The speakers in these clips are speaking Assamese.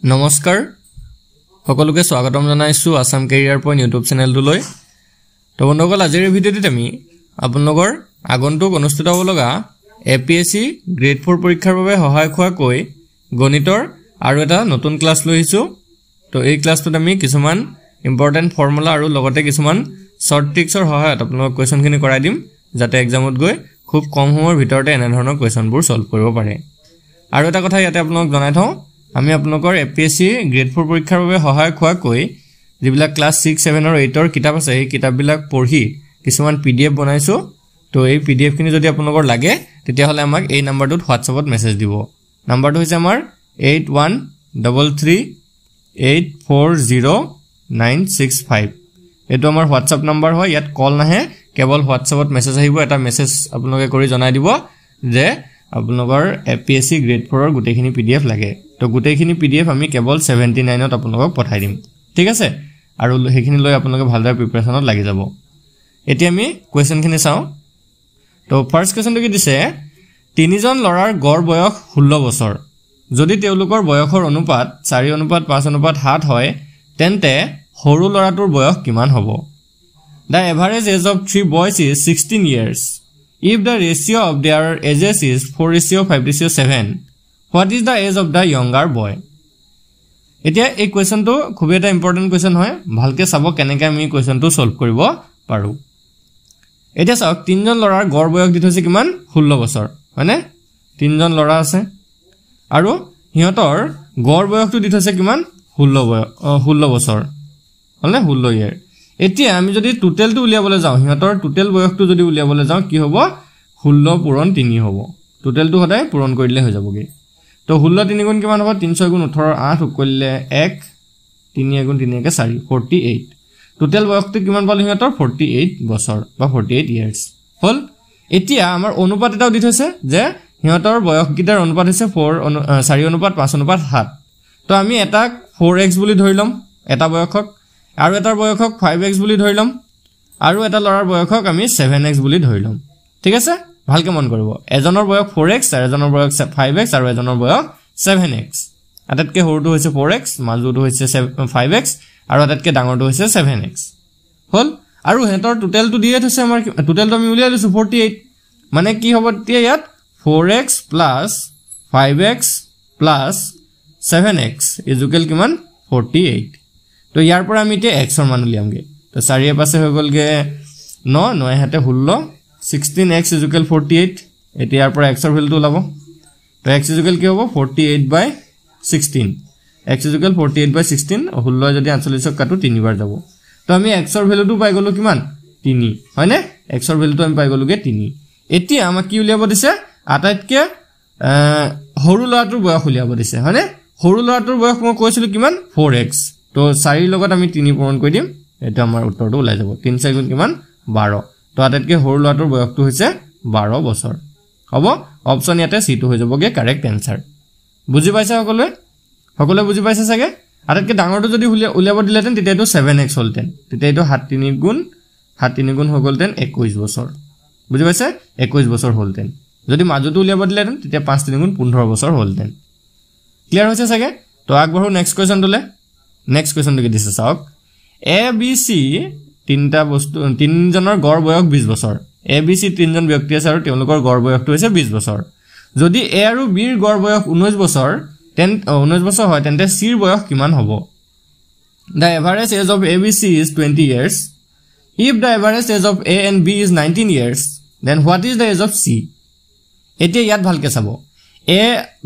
নমস্কাৰ সকলোকে স্বাগতম জনাইছো আসাম কেৰিয়াৰ পইণ্ট ইউটিউব চেনেলটোলৈ। তো বন্ধুসকল, আজিৰ ভিডিঅ'টোত আমি আপোনালোকৰ আগন্তুক অনুষ্ঠিত হ'ব লগা এপিএছচি গ্ৰেড 4 পৰীক্ষাৰ বাবে সহায়ক হোৱাকৈ গণিতৰ আৰু এটা নতুন ক্লাছ লৈ আহিছো। তো এই ক্লাছটোত আমি কিছুমান ইম্পৰ্টেণ্ট ফৰ্মুলা আৰু লগতে কিছুমান শৰ্ট ট্ৰিক্সৰ সহায়ত আপোনালোকক কুৱেশ্যনখিনি কৰাই দিম, যাতে এক্সামত গৈ খুব কম সময়ৰ ভিতৰতে এনে ধৰণৰ কুৱেশ্যনবোৰ সলভ কৰিব পাৰে। আৰু এটা কথা ইয়াতে আপোনালোকক জনাই থওঁ, আমি আপোনালোকৰ এপিএছচি গ্ৰেড 4 পৰীক্ষাৰ বাবে সহায়ক হোৱাকৈ যিবিলাক ক্লাছ 6, 7 আৰু 8ৰ কিতাপ আছে, সেই কিতাপবিলাক পঢ়ি কিছুমান PDF বনাইছো। তো এই PDFখিনি যদি আপোনালোকৰ লাগে তেতিয়াহ'লে আমাক এই নাম্বাৰটোত হোৱাটছআপত মেছেজ দিব। নাম্বাৰটো হৈছে আমাৰ 8133840965। এইটো আমাৰ হোৱাটছআপ নাম্বাৰ হয়, ইয়াত কল নাহে, কেৱল হোৱাটছআপত মেছেজ আহিব। এটা মেছেজ আপোনালোকে কৰি জনাই দিব যে আপোনালোকৰ এপিএছচি গ্ৰেড 4ৰ গোটেইখিনি PDF লাগে। তো গোটেইখিনি PDF আমি কেৱল 79ত আপোনালোকক পঠাই দিম, ঠিক আছে? আৰু সেইখিনি লৈ আপোনালোকে ভালদৰে প্ৰিপাৰেশ্যনত লাগি যাব। এতিয়া আমি কুৱেশ্যনখিনি চাওঁ। তো ফাৰ্ষ্ট কুৱেশ্যনটো কি দিছে, তিনিজন ল'ৰাৰ গড় বয়স 16 বছৰ। যদি তেওঁলোকৰ বয়সৰ অনুপাত 4:5:7 হয়, তেন্তে সৰু ল'ৰাটোৰ বয়স কিমান হ'ব? The average age of 3 boys is 16 years. If the ratio of their ages is 4:5:7, what is the age of the younger boy? এতিয়া এই কুৱেশ্যনটো খুব এটা ইম্পৰ্টেণ্ট কুৱেশ্যন হয়, ভালকৈ চাব কেনেকৈ আমি কুৱেশ্যনটো সলভ কৰিব পাৰোঁ। এতিয়া চাওক, তিনিজন ল'ৰাৰ গড় বয়স দি থৈছে কিমান? 16 বছৰ, হয়নে? তিনিজন ল'ৰা আছে আৰু সিহঁতৰ গড় বয়সটো দি থৈছে কিমান? 16 বছৰ, হ'লনে? 16 ইয়াৰ। এতিয়া আমি যদি টোটেলটো উলিয়াবলৈ যাওঁ, সিহঁতৰ টোটেল বয়সটো যদি উলিয়াবলৈ যাওঁ, কি হ'ব? 16 + 3 হ'ব। টোটেলটো সদায় পূৰণ কৰিলে হৈ যাবগৈ। তো 16 3 গুণ কিমান হ'ব? 3 6 গুণ 18, 8 কৰিলে 1, 3 গুণ 3 = 4, 48। টোটেল বয়সটো কিমান পালোঁ সিহঁতৰ? 48 বছৰ বা 48 ইয়াৰ্ছ হ'ল। এতিয়া আমাৰ অনুপাত এটাও দি থৈছে যে সিহঁতৰ বয়সকেইটাৰ অনুপাত হৈছে 4:5:7। তো আমি এটাক 4x বুলি ধৰি ল'ম, এটা বয়সক, আৰু এটাৰ বয়সক 5x বুলি ধৰি ল'ম, আৰু এটা ল'ৰাৰ বয়সক আমি 7x বুলি ধৰি ল'ম, ঠিক আছে? ভালকৈ মন কৰিব, এজনৰ বয়স 4x, আৰু এজনৰ বয়স 5x, আৰু এজনৰ বয়স 7x। আটাইতকৈ সৰুটো হৈছে 4x, মাজুটো হৈছে 5x, আৰু আটাইতকৈ ডাঙৰটো হৈছে 7x হ'ল। আৰু সিহঁতৰ টোটেলটো দিয়ে থৈছে, আমাৰ টোটেলটো আমি উলিয়াই লৈছোঁ 48। মানে কি হ'ব তেতিয়া ইয়াত? 4x + 5x + 7x = কিমান? 48। তো ইয়াৰ পৰা আমি এতিয়া xৰ মান উলিয়ামগৈ। তো 4 পাছে হৈ গ'লগৈ 9, 9 হাতে 16, 16x = 48। এতিয়া ইয়াৰ পৰা xৰ ভেলুটো ওলাব। তো x = কি হ'ব? 48/16। x = 48/16। 16 যদি 48ক কাটো 3 বাৰ যাব। তো আমি xৰ ভেলুটো পাই গ'লোঁ কিমান? 3, হয়নে? xৰ ভেলুটো আমি পাই গ'লোগৈ 3। এতিয়া আমাক কি উলিয়াব দিছে? আটাইতকৈ সৰু ল'ৰাটোৰ বয়স উলিয়াব দিছে, হয়নে? সৰু ল'ৰাটোৰ বয়স মই কৈছিলোঁ কিমান? 4x। তো 4ৰ লগত আমি 3 পূৰণ কৰি দিম, এইটো আমাৰ উত্তৰটো ওলাই যাব। 3 4 গুণ কিমান? 12। তো আটাইতকৈ সৰু ল'ৰাটোৰ বয়সটো হৈছে 12 বছৰ হ'ব। অপশ্যন ইয়াতে চিটো হৈ যাবগৈ কাৰেক্ট এনচাৰ। বুজি পাইছে সকলোৱে? সকলোৱে বুজি পাইছে চাগে? আটাইতকৈ ডাঙৰটো যদি উলিয়াব দিলেহেঁতেন তেতিয়া এইটো 7x হ'লহেঁতেন, তেতিয়া এইটো 7 3 গুণ হৈ গ'লহেঁতেন 21 বছৰ। বুজি পাইছে? 21 বছৰ হ'লহেঁতেন। যদি মাজুটো উলিয়াব দিলেহেঁতেন তেতিয়া 5 3 গুণ 15 বছৰ হ'লহেঁতেন। ক্লিয়াৰ হৈছে চাগে? তো আগবাঢ়ো নেক্সট কুৱেশ্যনটোলৈ। নেক্সট কুৱেশ্যনটো কি দিছে চাওক, ABC তিনিজনৰ গড় বয়স 20 বছৰ। ABC তিনিজন ব্যক্তি আছে আৰু তেওঁলোকৰ গড় বয়সটো হৈছে 20 বছৰ। যদি A আৰু Bৰ গড় বয়স 19 বছৰ হয়, তেন্তে Cৰ বয়স কিমান হ'ব? The average age of ABC is 20 years. If the average age of A and B is 19 years, then what is the age of C? এতিয়া ইয়াত ভালকৈ চাব, A,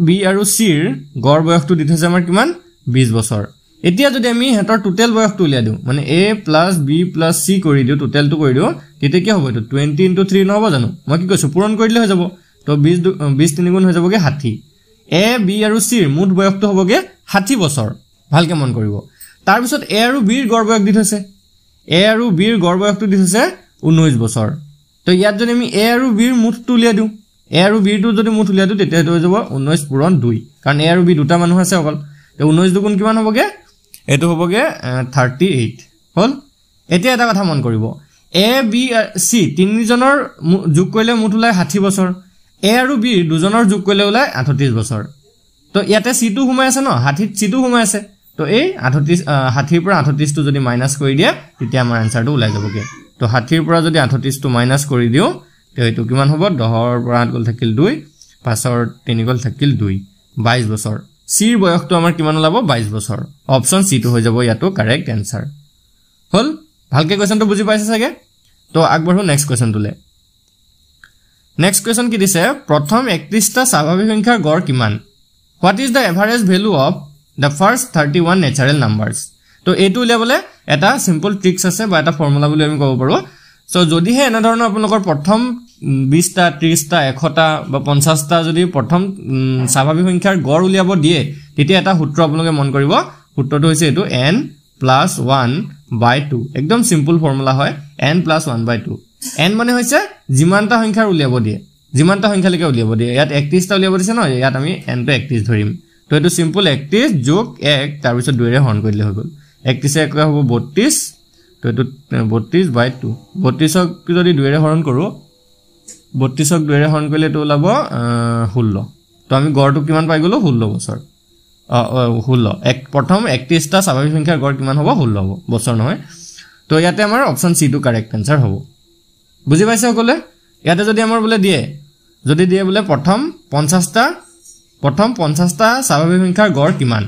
B আৰু Cৰ গড় বয়সটো দি থৈছে আমাৰ কিমান? 20 বছৰ। এতিয়া যদি আমি সিহঁতৰ টোটেল বয়সটো উলিয়াই দিওঁ, মানে A + B + C কৰি দিওঁ, টোটেলটো কৰি দিওঁ, তেতিয়া কি হ'ব? এইটো 20 × 3 নহ'ব জানো? মই কি কৈছোঁ? পূৰণ কৰি দিলে হৈ যাব। তো 20 3 গুণ হৈ যাবগৈ 60। A, B আৰু Cৰ মুঠ বয়সটো হ'বগৈ 60 বছৰ। ভালকৈ মন কৰিব। তাৰপিছত A আৰু Bৰ গড় বয়স দি থৈছে, A আৰু Bৰ গড় বয়সটো দি থৈছে 19 বছৰ। তো ইয়াত যদি আমি A আৰু Bৰ মুঠটো উলিয়াই দিওঁ, A আৰু Bৰটো যদি মুঠ উলিয়াই দিওঁ, তেতিয়া এইটো হৈ যাব 19 + 2, কাৰণ A আৰু B দুটা মানুহ আছে অকল। তো 19 দুগুণ কিমান হ'বগৈ? এইটো হ'বগৈ 38 হ'ল। এতিয়া এটা কথা মন কৰিব, A, B, C তিনিজনৰ যোগ কৰিলে মুঠ ওলাই 60 বছৰ। A আৰু B দুজনৰ যোগ কৰিলে ওলাই 38 বছৰ। তো ইয়াতে c2 সোমাই আছে ন হাঠিত c2 সোমাই আছে তো এই 38 হাঠিৰ পৰা 38 টো যদি মাইনাস কৰি দিয়া তেতিয়া আমাৰ আনসাৰটো ওলাই যাবগে তো হাঠিৰ পৰা যদি 38 টো মাইনাস কৰি দিও তো এটো কিমান হ'ব 10 ৰ পৰা 8 গল থাকিল 2 5 ৰ 3 গল থাকিল 2 22 বছৰ সিৰ বয়সটো আমাৰ কিমান ওলাব 22 বছৰ অপচন সি টো হৈ যাব ইয়াটো কাৰেক্ট आंसर হল ভালকে কোৱেশ্চনটো বুজি পাইছে সাগে তো আগবঢ়ো নেক্সট কোৱেশ্চন তুলে নেক্সট কোৱেশ্চন কি দিছে প্ৰথম 31 টা স্বাভাৱিক সংখ্যাৰ গড় কিমান What is the average value of the first 31 natural numbers? তো এটো উলিয়াবলে এটা সিম্পল ট্ৰিক্স আছে বা এটা ফৰ্মুলা বুলি আমি ক'ব পাৰো সো যদি হে এনা ধৰণৰ আপোনালোকৰ প্ৰথম 20 টা 30 টা 100 টা বা 50 টা যদি প্ৰথম স্বাভাৱিক সংখ্যাৰ গড় উলিয়াব দিয়ে তেতিয়া এটা সূত্ৰ আপোনালোকে মন কৰিব সূত্ৰটো হৈছে এটো n + 1/2 একদম সিম্পল ফৰ্মুলা হয় n + 1/2 n মানে হৈছে যিমানটা সংখ্যাৰ উলিয়াব দিয়ে যিমানটা সংখ্যা লৈকে উলিয়াব দিয়ে ইয়াত 31 টা উলিয়াব দিছে ন ইয়াত আমি n টো 31 ধৰিম তো এটো সিম্পল 31 যোগ 1 তাৰ পিছত 2 ৰে হৰণ কৰিলে হৈ গল 31 এক হ'ব 32 তো এটো 32/2 32ক যদি 2 ৰে হৰণ কৰো 32ক 2 ৰে হৰণ কৰিলে তো ওলাব 16 তো আমি গড়টো কিমান পাই গলো 16 বছৰ 16 এক প্ৰথম 31 টা স্বাভাৱিক সংখ্যাৰ গড় কিমান হ'ব 16 হ'ব বছৰ নহয় তো ইয়াতে আমাৰ অপচন সি টো কাৰেক্ট आंसर হ'ব বুজি পাইছে সকলে ইয়াতে যদি আমাৰ বলে দিয়ে যদি দিয়ে বলে প্ৰথম 50 টা স্বাভাৱিক সংখ্যাৰ গড় কিমান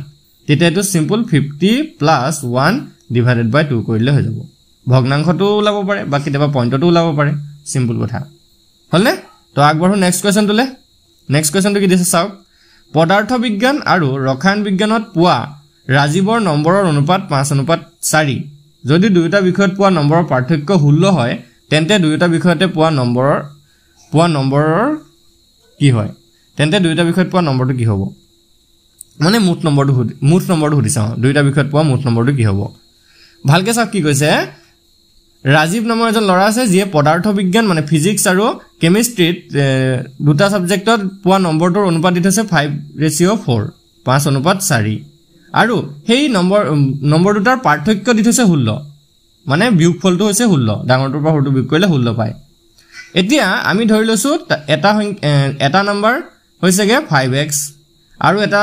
তেতিয়া এটো সিম্পল 50 + 1 ডিভাইডেড বাই 2 কৰিলে হৈ যাব ভগ্নাংশটো ওলাব পাৰে বা কিবা পইণ্টটো ওলাব পাৰে সিম্পল কথা হলনে তো আগবঢ়ো নেক্সট কোৱেশ্চন তুলে নেক্সট কোৱেশ্চনটো কি দিছে চাওক পদাৰ্থ বিজ্ঞান আৰু ৰসায়ন বিজ্ঞানত পোৱা ৰাজীৱৰ নম্বৰৰ অনুপাত 5:4 যদি দুয়োটা বিষয়ত পোৱা নম্বৰৰ পাৰ্থক্য 16 হয় তেন্তে দুয়োটা বিষয়তে পোৱা নম্বৰৰ কি হয় তেন্তে দুয়োটা বিষয়ত পোৱা নম্বৰটো কি হ'ব মানে মুঠ নম্বৰটো সুধিছা দুয়োটা বিষয়ত পোৱা মুঠ নম্বৰটো কি হ'ব ভালকে চাওক কি কৈছে ৰাজীৱ নামৰ এজন ল'ৰা আছে যিয়ে পদাৰ্থ বিজ্ঞান মানে ফিজিক্স আৰু কেমিষ্ট্ৰিত দুটা সাবজেক্টত পোৱা নম্বৰটোৰ অনুপাত দিছে 5:4 5:4 আৰু সেই নম্বৰ দুটাৰ পাৰ্থক্য দিছে 16 মানে বিয়োগফলটো হৈছে 16 ডাঙৰটোৰ পৰা সৰুটো বিয়োগ কৰিলে 16 পায় এতিয়া আমি ধৰি লৈছো এটা নম্বৰ হৈছেগে 5x আৰু এটা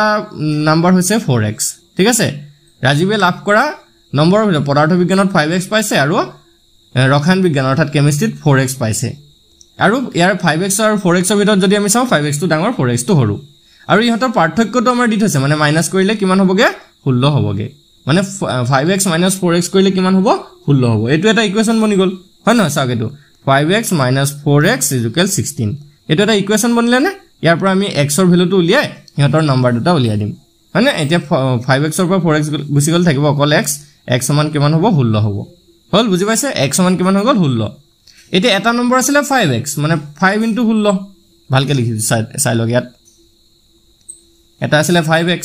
নম্বৰ হৈছে 4x ঠিক আছে ৰাজীৱে লাভ কৰা নম্বৰ পদাৰ্থ বিজ্ঞানত 5x পাইছে আৰু ৰসায়ন বিজ্ঞান অৰ্থাৎ কেমিষ্ট্ৰিত 4x পাইছে আৰু ইয়াৰ 5x আৰু 4x ৰ ভিতৰত যদি আমি চাও 5x টো ডাঙৰ 4x টো সৰু আৰু ইহঁতৰ পাৰ্থক্যটো আমাৰ দি থৈছে মানে মাইনাস কৰিলে কিমান হ'বগে 16 হ'বগে মানে 5x - 4x কৰিলে কিমান হ'ব 16 হ'ব এটো এটা ইকুৱেচন বনি গল হয় ন চাওক এটো 5x - 4x = 16 এটো এটা ইকুৱেচন বনিলে নে ইয়াৰ পৰা আমি x ৰ ভ্যালুটো উলিয়াই ইহঁতৰ নম্বৰ দুটা উলিয়াই দিম মানে এতিয়া 5x ৰ পৰা 4x গুছি গল থাকিব অকল x সমান কিমান হ'ব 16 হ'ব হল বুজি পাইছে x সমান কিমান হৈ গল 16 এতিয়া এটা নম্বৰ আছিল 5x মানে 5 * 16 ভালকে লিখি চাই লগ ইয়াত এটা আছিল 5x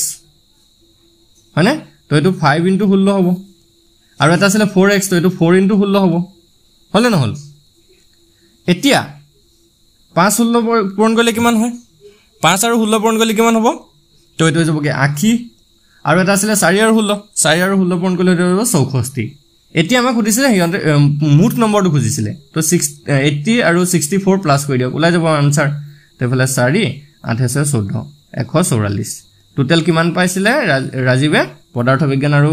হয়নে তো এটো 5 * 16 হ'ব আৰু এটা আছিল 4x তো এটো 4 * 16 হ'ব হলে নহল এতিয়া 5 16 পূৰণ কৰিলে কিমান হয় 5 আৰু 16 পূৰণ কৰিলে কিমান হ'ব তো এটো হৈ যাবগে 80 আৰু এটা আছিল 4 আৰু 16 পূৰণ কৰিলে হৈ যাব 64 এতিয়া আমাক সুধিছিলে হিয়ন্তে মুঠ নম্বৰটো খুজিছিলে তো 80 আৰু 64 প্লাস কৰি দিয়ক ওলাই যাব आंसर তেফালে 4 8 আছে 14 144 টোটাল কিমান পাইছিলে ৰাজীৱে পদাৰ্থ বিজ্ঞান আৰু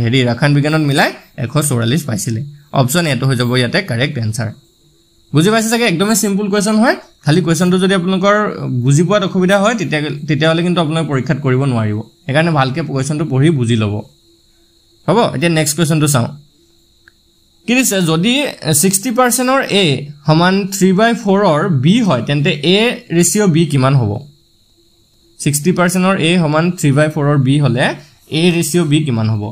হেৰি ৰসায়ন বিজ্ঞানত মিলাই 144 পাইছিলে অপচন এটো হৈ যাব ইয়াতে কাৰেক্ট आंसर বুজি পাইছে চাগে একদমই সিম্পল কোৱেশ্চন হয় খালি কোৱেশ্চনটো যদি আপোনালোকৰ বুজি পোৱাত অসুবিধা হয় তেতিয়া হলে কিন্তু আপোনালোকে পৰীক্ষাত কৰিব নোৱাৰিব একাৰণে ভালকে কোৱেশ্চনটো পঢ়ি বুজি ল'ব হ'ব এতিয়া নেক্সট কোৱেশ্চনটো চাও কি দিছে যদি 60% অৰ a সমান 3/4 অৰ b হয় তেন্তে a ৰেশিও b কিমান হ'ব 60% অৰ a সমান 3/4 অৰ b হলে a ৰেশিও b কিমান হ'ব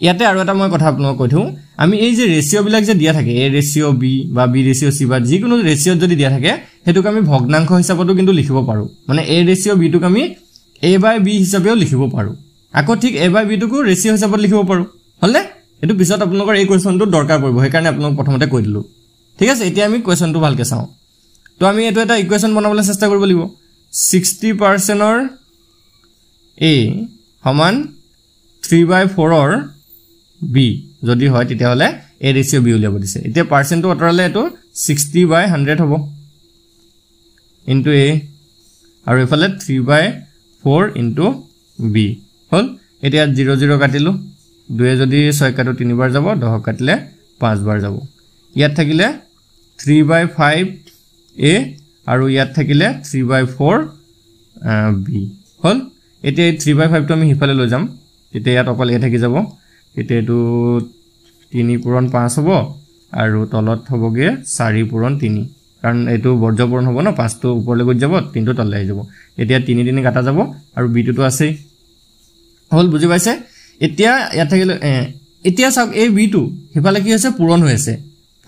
ইয়াতে আৰু এটা মই কথা আপোনাক কৈ থৌ আমি এই যে ৰেশিও বিলাক যে দিয়া থাকে a ৰেশিও b বা b ৰেশিও c বা যিকোনো ৰেশিও যদি দিয়া থাকে হেতুক আমি ভগ্নাংশ হিচাপতো কিন্তু লিখিব পাৰো মানে a ৰেশিও b টোক আমি a/b হিচাপেও লিখিব পাৰো আকৌ ঠিক a/b টোকো ৰেশিও হিচাপত লিখিব পাৰো হলে এটো পিছত আপোনালোকৰ এই কোৱেশ্চনটো দৰকাৰ পৰিব সেই কাৰণে আপোনাক প্ৰথমতে কৈ দিলো ঠিক আছে এতিয়া আমি কোৱেশ্চনটো ভালকে চাও তো আমি এটো এটা ইকুৱেচন বনাবলৈ চেষ্টা কৰিব লাগিব 60% অৰ a সমান 3/4 অৰ b যদি হয় তেতিয়া হলে a ৰেশিও b উলিয়াব দিছে এতিয়া পাৰ্সেন্টটো অতৰালে এটো 60/100 হ'ব ইনটু a আৰু এফালে 3/4 4 into b হল এতিয়া 0 0 কাটিলো 2 যদি 6 কাটো 3 বাৰ যাব 10 কাটিলে 5 বাৰ যাব ইয়াত থাকিলে 3/5 a আৰু ইয়াত থাকিলে 3/4 b হল এতিয়া 3/5 টো আমি হিফালে লৈ যাম তেতিয়া ইয়াত অকল a থাকি যাব এতিয়া এটো 3 পূৰণ 5 হ'ব আৰু তলত হ'বগে 4 পূৰণ 3 কাৰণ এটো বৰ্জ্য পূৰণ হ'ব না 5 টো ওপৰলৈ গৈ যাব 3 টো তললৈ আহি যাব এতিয়া 3 3 কাটা যাব আৰু b টো আছে হল বুজি পাইছে এতিয়া ইয়াত থাকিলে এতিয়া চাওক এই b টো হিফালে কি হৈছে পূৰণ হৈ আছে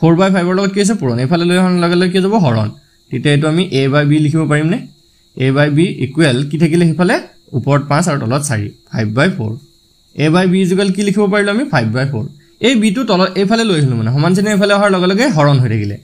4/5 ৰ লগত কি হৈছে পূৰণ এফালে লৈ হন লগে লগে কি যাব হৰণ তেতিয়া এটো আমি a/b লিখিব পাৰিম নে a/b ইকুৱেল কি থাকিলে হিফালে ওপৰত 5 আৰু তলত 4 5/4 a/b ইকুৱেল কি লিখিব পাৰিলো আমি 5/4 এই b টো তলত এফালে লৈ আহিলো মানে সমান চিহ্ন এফালে অহাৰ লগে লগে হৰণ হৈ থাকিলে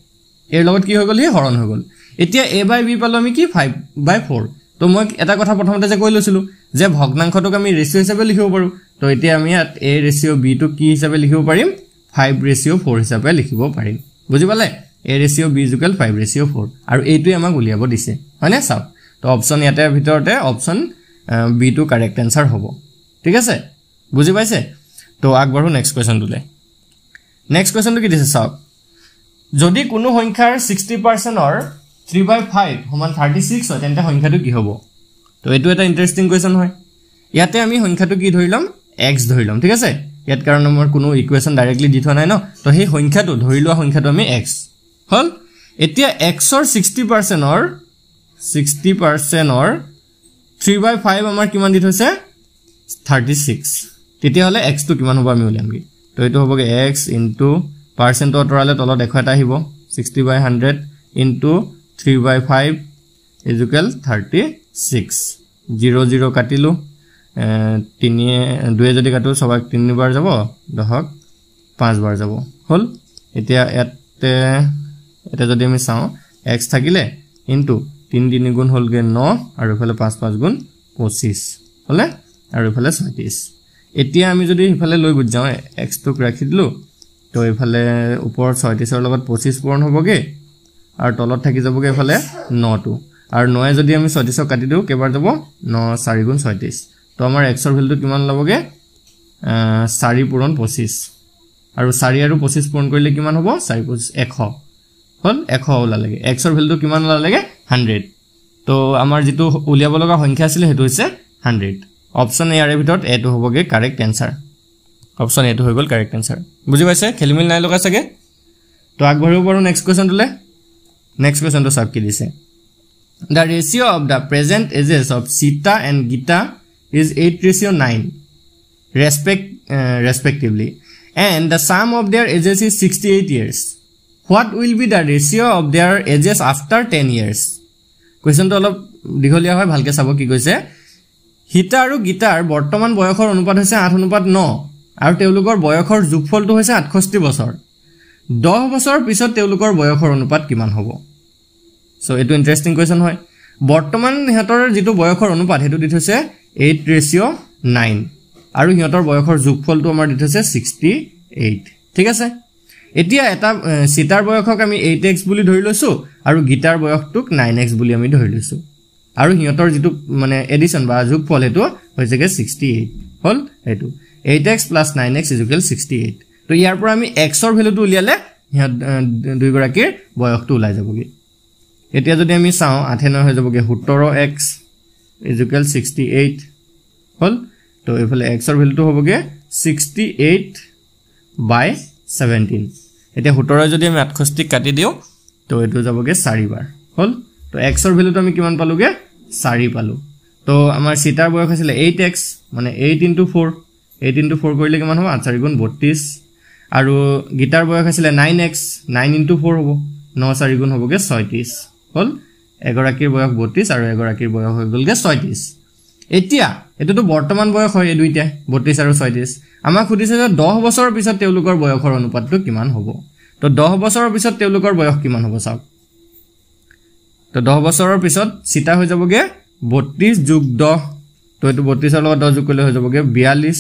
এৰ লগত কি হৈ গ'ল হে হৰণ হৈ গ'ল এতিয়া a/b পালো আমি কি 5/4 তো মই এটা কথা প্ৰথমতে যে কৈ লৈছিলো যে ভগ্নাংশটোক আমি ৰেশিও হিচাপে লিখিব পাৰো তো এতিয়া আমি ইয়াত a ৰেশিও b টো কি হিচাপে লিখিব পাৰিম 5/4 হিচাপে লিখিব পাৰিম বুজি পালে a ৰেশিও b 5/4 আৰু এইটোৱে আমাক উলিয়াব দিছে হয়নে চাও তো অপচন ইয়াতে ভিতৰতে অপচন b টো কাৰেক্ট আনসাৰ হ'ব ঠিক আছে বুজি পাইছে তো আগবাঢ়ো নেক্সট কোৱেশ্চনটোলে নেক্সট কোৱেশ্চনটো কি দিছে চাওক যদি কোনো সংখ্যাৰ 60% অৰ 3/5 সমান 36 হয় তেন্তে সংখ্যাটো কি হ'ব তো এটো এটা ইন্টাৰেষ্টিং কোৱেশ্চন হয় ইয়াতে আমি সংখ্যাটো কি ধৰিলাম x ধৰিলাম ঠিক আছে ইয়াত কাৰণ আমাৰ কোনো ইকুৱেশ্যন ডাইৰেক্টলি দি থোৱা নাই ন তো সেই সংখ্যাটো ধৰিলোৱা সংখ্যাটো আমি x হল এতিয়া x অৰ 60% অৰ 3/5 আমাৰ কিমান দি থৈছে 36 তেতিয়া হলে x টো কিমান হ'ব আমি উলিয়ামগে তো এটো হ'বগে x ইনটু পাৰ্চেন্ট অতৰালে তলত দেখো এটা আহিব 60/100 ইনটু 3/5 is equal 36 0 0 কাটিলো 3 2 যদি কাটো সবাক 3 বাৰ যাব 10 5 বাৰ যাব হল এতিয়া এটা যদি আমি চাও x থাকিলে ইনটু 3 3 গুণ হলগে 9 আৰু ইফালে 5 5 গুণ 25 হলে আৰু ইফালে 37 এতিয়া আমি যদি ইফালে লৈ গুজ যাও x টো ৰাখি দিলো তো ইফালে ওপৰ 37 ৰ লগত 25 পূৰণ হ'বগে আৰু তলত থাকি যাবগে ইফালে 9 টো আৰু 9 যদি আমি 36 কাটি দিও কেবাৰ যাব 9 4 গুণ 36 তো আমাৰ x ৰ ভ্যালুটো কিমান লবগে 4 পূৰণ 25 আৰু 4 আৰু 25 পূৰণ কৰিলে কিমান হ'ব 4 25 100 হল 100 ওলা লাগে x ৰ ভ্যালুটো কিমান ওলা লাগে 100 তো আমাৰ যেটো উলিয়াব লগা সংখ্যা আছিল হেতু হৈছে 100 অপচন এ আৰে ভিতৰত এটো হ'বগে কাৰেক্ট আনসাৰ অপচন এটো হৈ গল কাৰেক্ট আনসাৰ বুজি পাইছে খেলিমেল নাই লগা সকে তো আগবাঢ়িব পাৰো নেক্সট কোৱেশ্চনটোলে নেক্সট কোৱেশ্চনটো সব কি দিছে The ratio of the present ages of Sita and Gita is 8:9 respectively and the sum of their ages is 68 years. What will be the ratio of their ages after 10 years? Question to অলপ দীঘলীয়া হয় ভালকে চাব কি কৈছে Sita আৰু Gitaৰ বৰ্তমান বয়সৰ অনুপাত হৈছে 8:9 আৰু তেওঁলোকৰ বয়সৰ যোগফলটো হৈছে 68 বছৰ 10 বছৰ পিছত তেওঁলোকৰ বয়সৰ অনুপাত কিমান হ'ব So eto interesting question hoy বৰ্তমান হেতৰ যেটো বয়সৰ অনুপাত হেতু দি থৈছে 8:9 আৰু হিয়তৰ বয়সৰ যোগফলটো আমাৰ দি থৈছে 68 ঠিক আছে এতিয়া এটা সিতাৰ বয়সক আমি 8x বুলি ধৰি লৈছো আৰু গিটাৰ বয়সটোক 9x বুলি আমি ধৰি লৈছো আৰু হিয়তৰ যেটো মানে এডিশন বা যোগফল হেতু হৈছে কে 68 হল হেতু 8x + 9x = 68 তো ইয়াৰ পৰা আমি x ৰ ভ্যালুটো উলিয়ালে হিয়ত দুই গৰাকীৰ বয়সটো উলাই যাবগে এতিয়া যদি আমি চাও 8 9 হৈ যাবগে 17x = 68 হল তো এফালে x ৰ ভ্যালুটো হ'বগে 68/17 এতিয়া 17 যদি আমি 68 কাটি দিও তো এটো যাবগে 4 বাৰ হল তো x ৰ ভ্যালুটো আমি কিমান পালোগে 4 পালো তো আমাৰ সিতাৰ বয়স আছিল 8x মানে 8 * 4 8 * 4 কৰিলে কিমান হ'ব 8 4 গুণ 32 আৰু গিটাৰ বয়স আছিল 9x 9 * 4 হ'ব 9 4 গুণ হ'বগে 36 হল এগৰাকীৰ বয়স 32 আৰু এগৰাকীৰ বয়স হৈ গলগে 36 এতিয়া এটোটো বৰ্তমান বয়স হয় এই দুইটা 32 আৰু 36 আমাক খুদিছে যে 10 বছৰৰ পিছত তেওঁলোকৰ বয়সৰ অনুপাতটো কিমান হ'ব তো 10 বছৰৰ পিছত তেওঁলোকৰ বয়স কিমান হ'ব চাওক তো 10 বছৰৰ পিছত সিতা হৈ যাবগে 32 + 10 তো এটো 32 ৰ লগত 10 যোগ কৰিলে হৈ যাবগে 42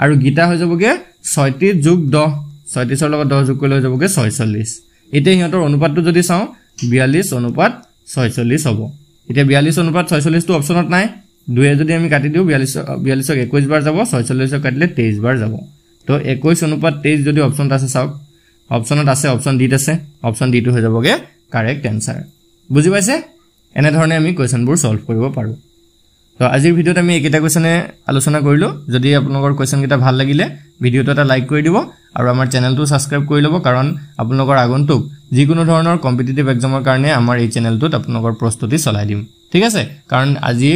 আৰু গীতা হৈ যাবগে 36 + 10 36 ৰ লগত 10 যোগ কৰিলে হৈ যাবগে 46 এতিয়া হিয়তৰ অনুপাতটো যদি চাও 42:46 হ'ব এতিয়া 42:46 টো অপচনত নাই 2 যদি আমি কাটি দিও 42 21 বাৰ যাব 46 কাটিলে 23 বাৰ যাব তো 21 অনুপাত 23 যদি অপচনত আছে চাওক অপচনত আছে অপচন ডিত আছে অপচন ডি টু হৈ যাবগে কারেক্ট आंसर বুজি পাইছে এনে ধৰণে আমি কোৱেশ্চনবোৰ সলভ কৰিব পাৰো তো আজিৰ ভিডিওত আমি একেটা কোৱেশ্চনে আলোচনা কৰিলো যদি আপোনালোকৰ কোৱেশ্চন কিটা ভাল লাগিলে ভিডিওটো এটা লাইক কৰি দিব আৰু আমাৰ চেনেলটো সাবস্ক্ৰাইব কৰি ল'ব কাৰণ আপোনালোকৰ আগন্তুক যিকোনো ধৰণৰ কম্পিটিটিভ এক্সামৰ কাৰণে আমাৰ এই চেনেলটোত আপোনালোকৰ প্ৰস্তুতি চলাই দিম ঠিক আছে কাৰণ আজি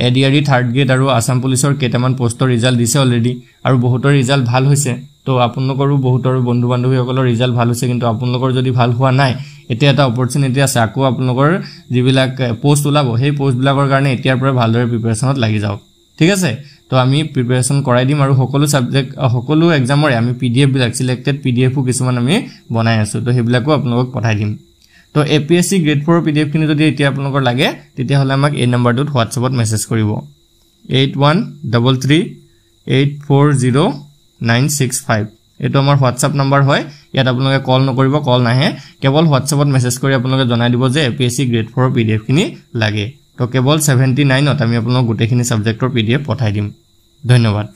এডিআৰই থাৰ্ড গ্ৰেড আৰু আসাম পুলিচৰ কেইটামান পোষ্টৰ ৰিজাল্ট দিছে অলৰেডি আৰু বহুতৰ ৰিজাল্ট ভাল হৈছে তো আপোনালোকৰো বহুতৰ বন্ধু বান্ধৱীসকলৰ ৰিজাল্ট ভাল হৈছে কিন্তু আপোনালোকৰ যদি ভাল হোৱা নাই এতিয়া এটা অপৰচুনিটি আছে আকৌ আপোনালোকৰ যিবিলাক পোষ্ট ওলাব সেই পোষ্টবিলাকৰ কাৰণে এতিয়াৰ পৰা ভালদৰে প্ৰিপাৰেচনত লাগি যাওক ঠিক আছে তো আমি প্ৰিপাৰেচন কৰাই দিম আৰু সকলো সাবজেক্ট সকলো এক্সামৰে আমি পিডিএফ বিলাক সিলেক্টেড পিডিএফও কিছুমান আমি বনাই আছো তো হেবিলাকো আপোনালোকক পঠাই দিম তো এপিএসসি গ্ৰেড 4 পিডিএফ খিনি যদি এতিয়া আপোনালোকৰ লাগে তেতিয়া হলে আমাক এই নম্বৰটোত WhatsAppত মেছেজ কৰিব 8133840965 এটো আমাৰ WhatsApp নম্বৰ হয় ইয়াত আপোনালোকে কল নকৰিব কল নাহে কেৱল WhatsAppত মেছেজ কৰি আপোনালোকে জনাই দিব যে এপিএসসি গ্ৰেড 4 পিডিএফ খিনি লাগে তো কেৱল 79ত আমি আপোনালোকক গোটেইখিনি সাবজেক্টৰ পিডিএফ পঠাই দিম ধন্যবাদ